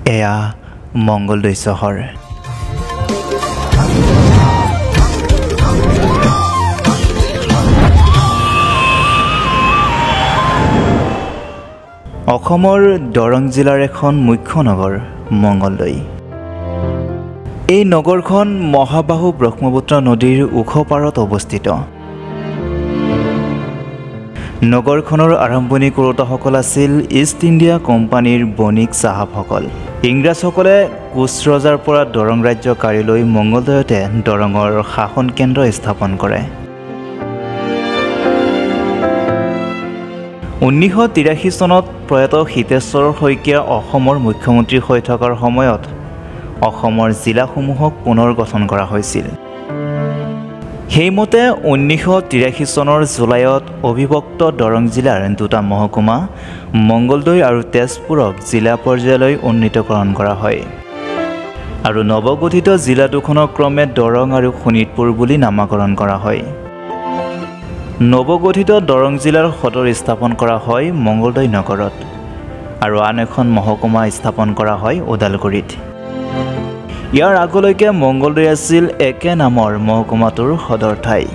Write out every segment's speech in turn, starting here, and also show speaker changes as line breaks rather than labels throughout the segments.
এয়া মঙ্গলদৈ চহৰ। অসমৰ দৰং জিলাৰ এখন মুখ্য নগৰ মঙ্গলদৈ। এই নগৰখন মহাবাহু ব্ৰহ্মপুত্ৰ নদীৰ ওখ পাৰত অৱস্থিত। নগৰখনৰ আৰম্ভণি কৰোঁতাসকল আছিল ইষ্ট ইণ্ডিয়া কোম্পানীৰ বণিক চাহাবসকল। ইংৰাজসকলে কোচ ৰজাৰ পৰা দৰং ৰাজ্য কাঢ়ি লৈ মঙ্গলদৈতে দৰঙৰ শাসন কেন্দ্ৰ স্থাপন কৰে। 1983 চনত প্ৰয়াত হিতেশ্বৰ শইকীয়া অসমৰ মুখ্যমন্ত্ৰী হৈ থকাৰ সময়ত অসমৰ জিলাসমূহক পুনৰ গঠন কৰা হৈছিল। সেইমতে 1983 চনৰ জুলাইত অবিভক্ত দৰং জিলাৰ দুটা মহকুমা মঙ্গলদৈ আৰু তেজপুৰক জিলা পৰ্যায়লৈ উন্নীতকৰণ কৰা হয় আৰু নৱগঠিত জিলা দুখনক ক্ৰমে দৰং আৰু শোণিতপুৰ বুলি নামাকৰণ কৰা হয়। নৱগঠিত দৰং জিলাৰ সদৰ স্থাপন কৰা হয় মঙ্গলদৈ নগৰত আৰু আন এখন মহকুমা স্থাপন কৰা হয় ওদালগুৰিত। ইয়াৰ আগলৈকে মঙ্গলদৈ আছিল একে নামৰ মহকুমাটোৰ সদৰ ঠাই।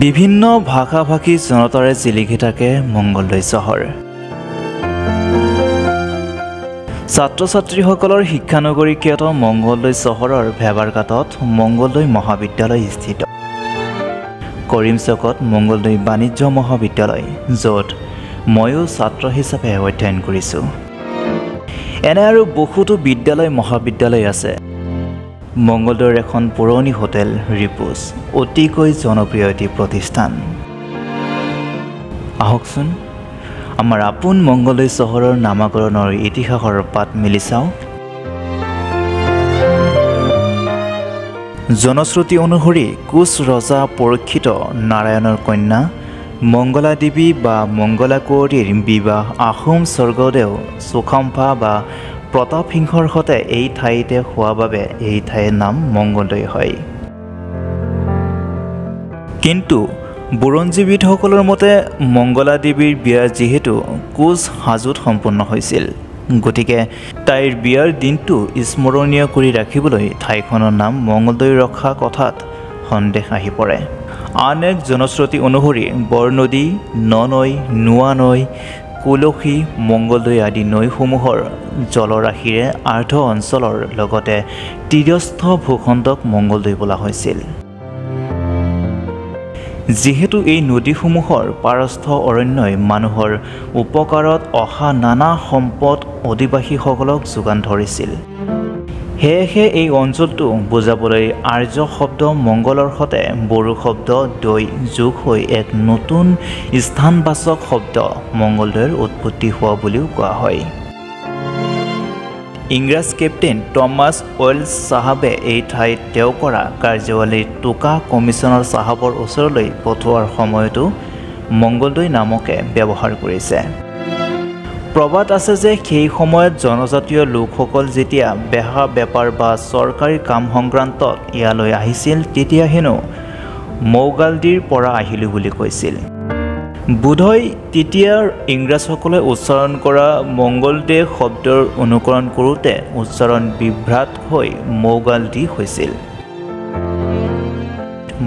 বিভিন্ন ভাষা-ভাষী জনতাৰে জিলিকি থাকে মঙ্গলদৈ চহৰ। ছাত্ৰ-ছাত্ৰীসকলৰ শিক্ষানগৰী খ্যাত মঙ্গলদৈ চহৰৰ ভেবাৰঘাটত মঙ্গলদৈ মহাবিদ্যালয় স্থিত। কৰিম চকত মঙ্গলদৈ বাণিজ্য মহাবিদ্যালয়, য'ত ময়ো ছাত্ৰ হিচাপে অধ্যয়ন কৰিছোঁ। এনে আৰু বহুতো বিদ্যালয় মহাবিদ্যালয় আছে। মঙ্গলদৈৰ এখন পুৰণি হোটেল ৰিপুজ অতিকৈ জনপ্ৰিয় এটি প্ৰতিষ্ঠান। আহকচোন আমাৰ আপোন মঙ্গলদৈ চহৰৰ নামাকৰণৰ ইতিহাসৰ পাত মিলি চাওঁ। জনশ্ৰুতি অনুসৰি কোচ ৰজা পৰীক্ষিত নাৰায়ণৰ কন্যা মঙ্গলা দেৱী বা মঙ্গলা কুঁৱৰীৰ বিবাহ আহোম স্বৰ্গদেউ চুকাম্ফা বা প্ৰতাপ সিংহৰ সৈতে এই ঠাইতে হোৱা বাবে এই ঠাইৰ নাম মঙ্গলদৈ হয়। কিন্তু বুৰঞ্জীবিদসকলৰ মতে মঙ্গলা দেৱীৰ বিয়া যিহেতু কোচ হাজোত সম্পন্ন হৈছিল, গতিকে তাইৰ বিয়াৰ দিনটো স্মৰণীয় কৰি ৰাখিবলৈ ঠাইখনৰ নাম মঙ্গলদৈ ৰখা কথাত সন্দেহ আহি পৰে। আন এক জনশ্ৰুতি অনুসৰি বৰনদী, ননৈ, নোৱা নৈ, কুলসী, মঙ্গলদৈ আদি নৈসমূহৰ জলৰাশিৰে আৰ্ধ অঞ্চলৰ লগতে তীৰস্থ ভূখণ্ডক মঙ্গলদৈ বোলা হৈছিল। যিহেতু এই নদীসমূহৰ পাৰস্থ অৰণ্যই মানুহৰ উপকাৰত অহা নানা সম্পদ অধিবাসীসকলক যোগান ধৰিছিল, সেয়েহে এই অঞ্চলটো বুজাবলৈ আৰ্য শব্দ মঙ্গলৰ সৈতে বড়ো শব্দ দৈ যোগ হৈ এক নতুন স্থানবাচক শব্দ মঙ্গলদৈৰ উৎপত্তি হোৱা বুলিও কোৱা হয়। ইংৰাজ কেপ্টেইন টমাছ ৱেলছ চাহাবে এই ঠাইত তেওঁ কৰা কাৰ্যৱালীৰ টোকা কমিছনাৰ চাহাবৰ ওচৰলৈ পঠোৱাৰ সময়তো মঙ্গলদৈ নামকে ব্যৱহাৰ কৰিছে। প্ৰবাদ আছে যে সেই সময়ত জনজাতীয় লোকসকল যেতিয়া বেহা বেপাৰ বা চৰকাৰী কাম সংক্ৰান্তত ইয়ালৈ আহিছিল, তেতিয়া হেনো মৌগালদিৰ পৰা আহিলোঁ বুলি কৈছিল। বোধহয় তেতিয়াৰ ইংৰাজসকলে উচ্চাৰণ কৰা মঙ্গলদৈ শব্দৰ অনুকৰণ কৰোঁতে উচ্চাৰণ বিভ্ৰাট হৈ মৌগালদি হৈছিল।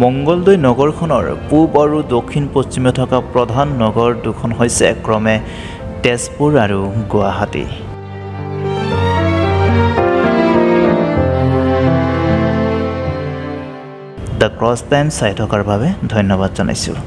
মঙ্গলদৈ নগৰখনৰ পূব আৰু দক্ষিণ পশ্চিমে থকা প্ৰধান নগৰ দুখন হৈছে ক্ৰমে তেজপুৰ আৰু গুৱাহাটী। দ্য ক্ৰছ টাইম চাই থকাৰ বাবে ধন্যবাদ জনাইছোঁ।